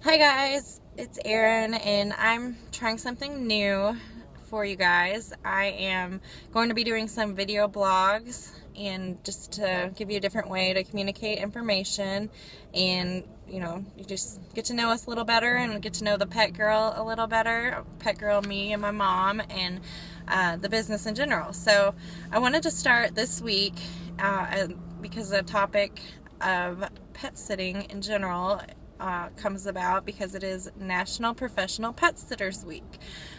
Hi guys, it's Erin and I'm trying something new for you guys. I am going to be doing some video blogs and just to give you a different way to communicate information and you just get to know us a little better and get to know the Pet GurL a little better. Pet GurL, me and my mom, and the business in general. So I wanted to start this week because the topic of pet sitting in general comes about because it is National Professional Pet Sitters Week.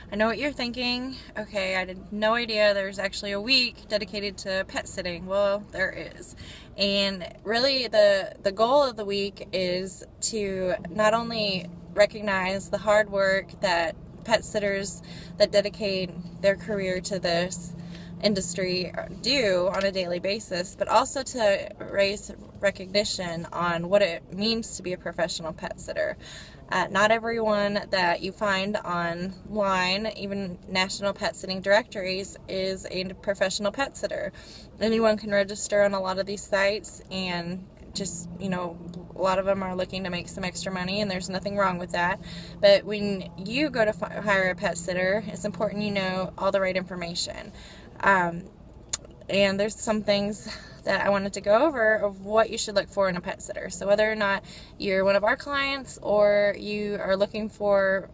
I know what you're thinking. Okay, I had no idea there's actually a week dedicated to pet sitting. Well, there is. And really the goal of the week is to not only recognize the hard work that pet sitters that dedicate their career to this industry do on a daily basis, but also to raise recognition on what it means to be a professional pet sitter. Not everyone that you find online, even national pet sitting directories, is a professional pet sitter. Anyone can register on a lot of these sites, and just, a lot of them are looking to make some extra money, and there's nothing wrong with that. But when you go to hire a pet sitter, it's important you know all the right information. And there's some things that I wanted to go over of what you should look for in a pet sitter. So whether or not you're one of our clients or you are looking for,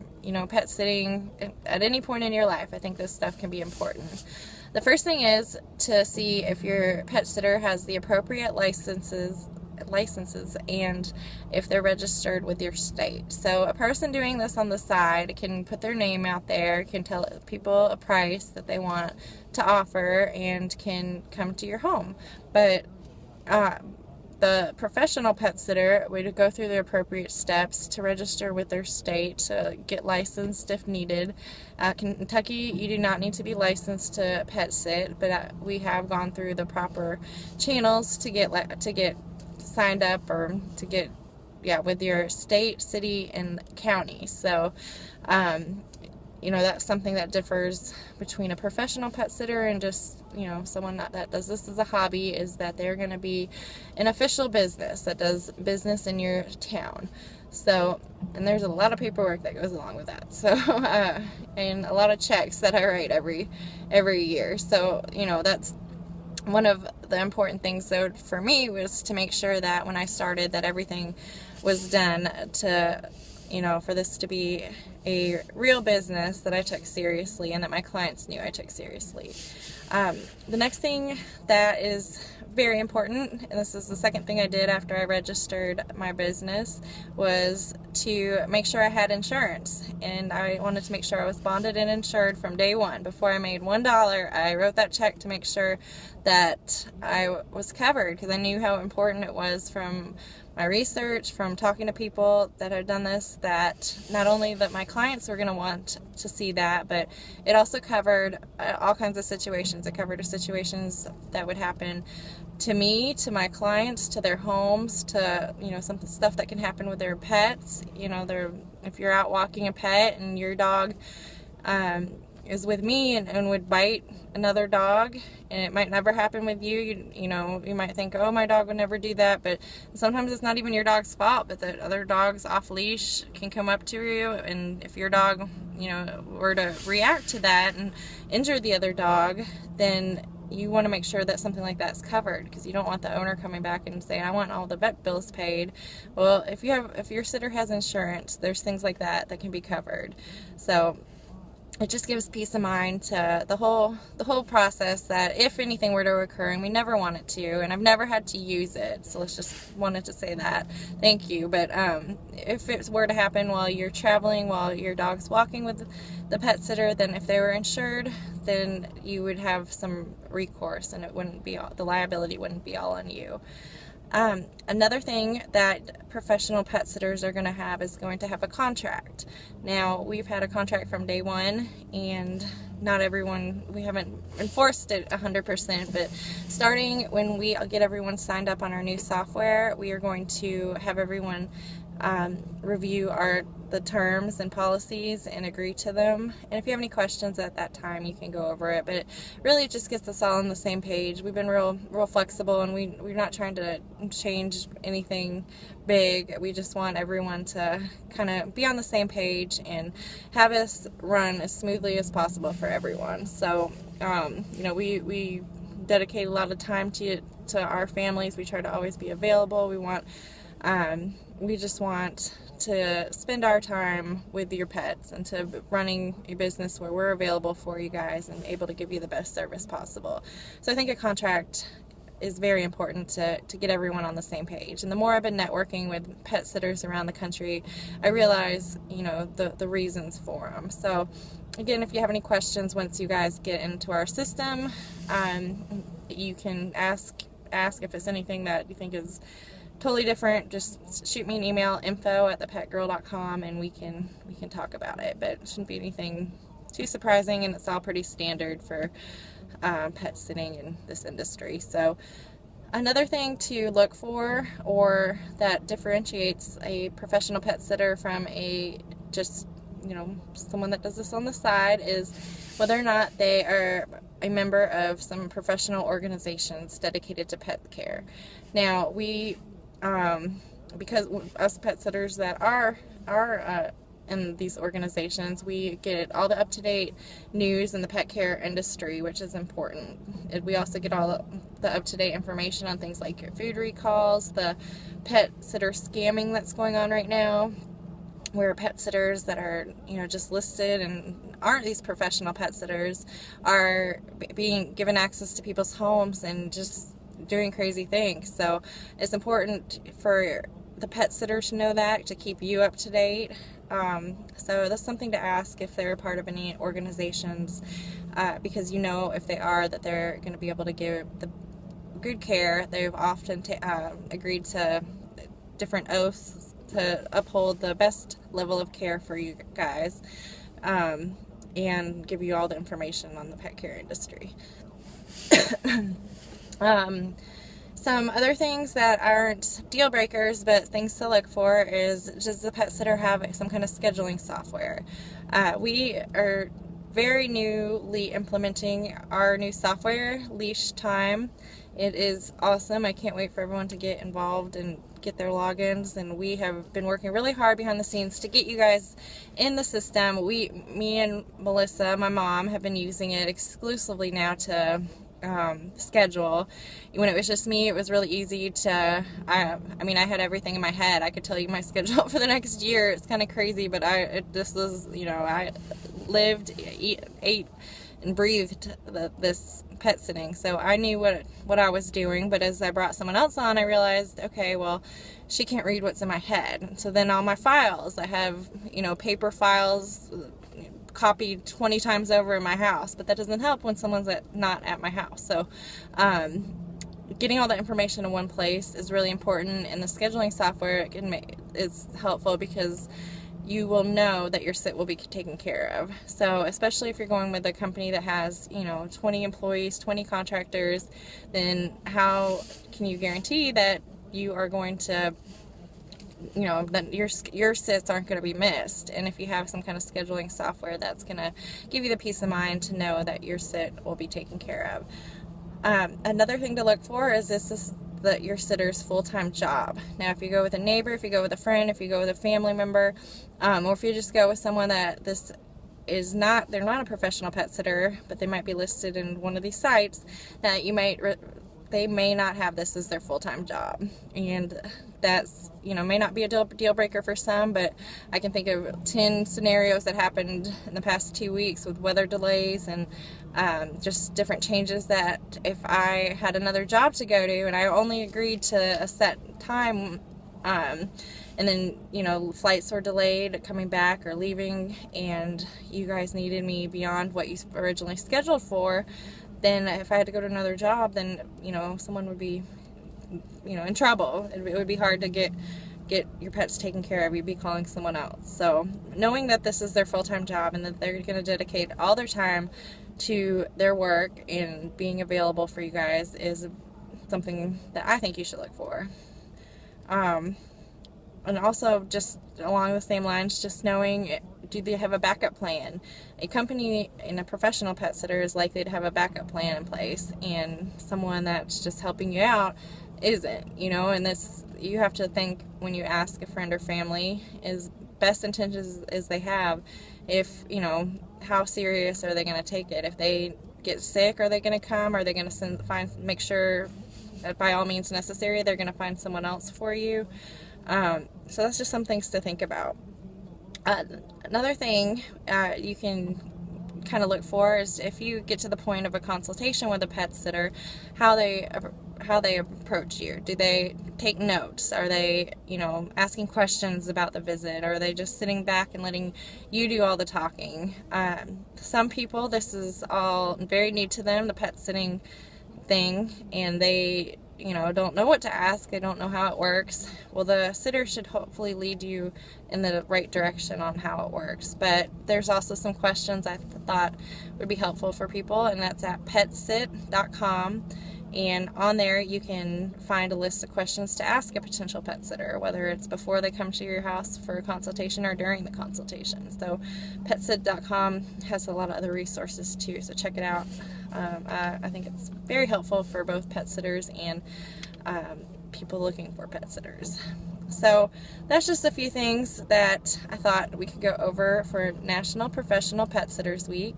pet sitting at any point in your life, I think this stuff can be important. The first thing is to see if your pet sitter has the appropriate licenses and if they're registered with your state. So a person doing this on the side can put their name out there, can tell people a price that they want to offer, and can come to your home. But the professional pet sitter would go through the appropriate steps to register with their state, to get licensed if needed. Kentucky, you do not need to be licensed to pet sit, but we have gone through the proper channels to get signed up, or to get with your state, city, and county. So that's something that differs between a professional pet sitter and just someone that does this as a hobby, is that they're going to be an official business that does business in your town. So, and there's a lot of paperwork that goes along with that. So and a lot of checks that I write every year. So that's one of the important things, though, for me, was to make sure that when I started, that everything was done to, for this to be a real business that I took seriously and that my clients knew I took seriously. The next thing that is very important, and this is the second thing I did after I registered my business, was to make sure I had insurance. And I wanted to make sure I was bonded and insured from day one. Before I made $1, I wrote that check to make sure that I was covered, because I knew how important it was from my research, from talking to people that had done this, that not only that my clients were going to want to see that, but it also covered all kinds of situations. It covered situations that would happen to me, to my clients, to their homes, to some stuff that can happen with their pets. If you're out walking a pet and your dog is with me and would bite another dog, and it might never happen with you. You might think, oh, my dog would never do that, but sometimes it's not even your dog's fault, but the other dogs off leash can come up to you, and if your dog were to react to that and injure the other dog, then you want to make sure that something like that's covered, because you don't want the owner coming back and saying, I want all the vet bills paid. Well, if your sitter has insurance, there's things like that can be covered. So it just gives peace of mind to the whole process, that if anything were to occur, and we never want it to, and I've never had to use it, so let's just wanted to say that. Thank you. But if it were to happen while you're traveling, while your dog's walking with the pet sitter, then if they were insured, then you would have some recourse, and the liability wouldn't be all on you. Another thing that professional pet sitters are going to have is going to have a contract. Now, we've had a contract from day one, and not everyone, we haven't enforced it 100%, but starting when we get everyone signed up on our new software, we are going to have everyone review the terms and policies and agree to them. And if you have any questions at that time, you can go over it. But it really just gets us all on the same page. We've been real flexible, and we're not trying to change anything big. We just want everyone to kind of be on the same page and have us run as smoothly as possible for everyone. So, you know, we dedicate a lot of time to our families. We try to always be available. We just want to spend our time with your pets and to running a business where we're available for you guys and able to give you the best service possible. So I think a contract is very important to get everyone on the same page. And the more I've been networking with pet sitters around the country, I realize, you know, the reasons for them. So again, if you have any questions once you guys get into our system, you can ask if it's anything that you think is totally different. Just shoot me an email, info@thepetgurl.com, and we can talk about it. But it shouldn't be anything too surprising, and it's all pretty standard for pet sitting in this industry. So another thing to look for, or that differentiates a professional pet sitter from a just, you know, someone that does this on the side, is whether or not they are a member of some professional organizations dedicated to pet care. Now, because us pet sitters that are in these organizations, we get all the up-to-date news in the pet care industry, which is important. We also get all the up-to-date information on things like your food recalls, the pet sitter scamming that's going on right now, where pet sitters that are, you know, just listed and aren't these professional pet sitters are being given access to people's homes and just doing crazy things. So it's important for the pet sitter to know that, to keep you up to date. So that's something to ask if they're a part of any organizations, because you know, if they are, that they're going to be able to give the good care. They've often agreed to different oaths to uphold the best level of care for you guys, and give you all the information on the pet care industry. Some other things that aren't deal breakers but things to look for is, does the pet sitter have some kind of scheduling software? We are very newly implementing our new software, Leash Time. It is awesome. I can't wait for everyone to get involved and get their logins, and we have been working really hard behind the scenes to get you guys in the system. Me and Melissa, my mom, have been using it exclusively now to schedule. When it was just me, it was really easy to, I mean, I had everything in my head. I could tell you my schedule for the next year. It's kind of crazy, but this was, you know, I lived, ate, and breathed this pet sitting, so I knew what I was doing. But as I brought someone else on, I realized, okay, well, she can't read what's in my head. So then all my files, I have, you know, paper files copied 20 times over in my house, but that doesn't help when someone's not at my house. So getting all that information in one place is really important, and the scheduling software is helpful because you will know that your sit will be taken care of. So especially if you're going with a company that has, you know, 20 employees, 20 contractors, then how can you guarantee that you are going to, you know, that your sits aren't going to be missed? And if you have some kind of scheduling software, that's going to give you the peace of mind to know that your sit will be taken care of. Another thing to look for is your sitter's full-time job. Now, if you go with a neighbor, if you go with a friend, if you go with a family member, or if you just go with someone that they're not a professional pet sitter, but they might be listed in one of these sites, that they may not have this as their full-time job. And that's, you know, may not be a deal breaker for some, but I can think of 10 scenarios that happened in the past 2 weeks with weather delays and just different changes, that if I had another job to go to and I only agreed to a set time, and then, you know, flights were delayed coming back or leaving, and you guys needed me beyond what you originally scheduled for, then if I had to go to another job, then, you know, someone would be, you know, in trouble. It would be hard to get your pets taken care of. You'd be calling someone else. So knowing that this is their full-time job and that they're going to dedicate all their time to their work and being available for you guys is something that I think you should look for. And also, just along the same lines, just knowing, do they have a backup plan? A company and a professional pet sitter is likely to have a backup plan in place, and someone that's just helping you out isn't, you know. And this, you have to think when you ask a friend or family, is best intentions as they have, if, you know, how serious are they going to take it? If they get sick, are they going to come? Are they going to make sure that by all means necessary they're going to find someone else for you? So that's just some things to think about. Another thing you can kind of look for is, if you get to the point of a consultation with a pet sitter, how they approach you. Do they take notes? Are they, you know, asking questions about the visit? Or are they just sitting back and letting you do all the talking? Some people, this is all very new to them, the pet sitting thing, and they, you know, don't know what to ask. They don't know how it works. Well, the sitter should hopefully lead you in the right direction on how it works. But there's also some questions I thought would be helpful for people, and that's at petsit.com. And on there you can find a list of questions to ask a potential pet sitter, whether it's before they come to your house for a consultation or during the consultation. So petsit.com has a lot of other resources too, so check it out. I think it's very helpful for both pet sitters and people looking for pet sitters. So that's just a few things that I thought we could go over for National Professional Pet Sitters Week.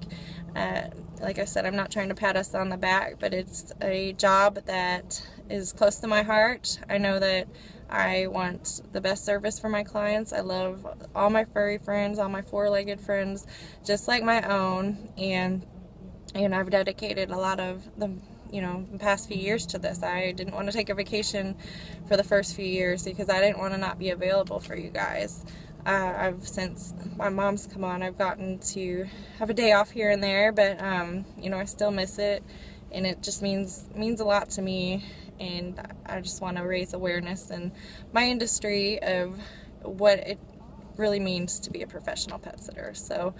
Like I said, I'm not trying to pat us on the back, but it's a job that is close to my heart. I know that I want the best service for my clients. I love all my furry friends, all my four-legged friends, just like my own, and I've dedicated a lot of the past few years to this. I didn't want to take a vacation for the first few years because I didn't want to not be available for you guys. Since my mom's come on, I've gotten to have a day off here and there, but I still miss it, and it just means a lot to me, and I just want to raise awareness in my industry of what it really means to be a professional pet sitter. So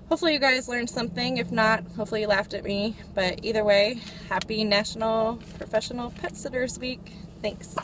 hopefully you guys learned something. If not, hopefully you laughed at me. But either way, happy National Professional Pet Sitters Week. Thanks.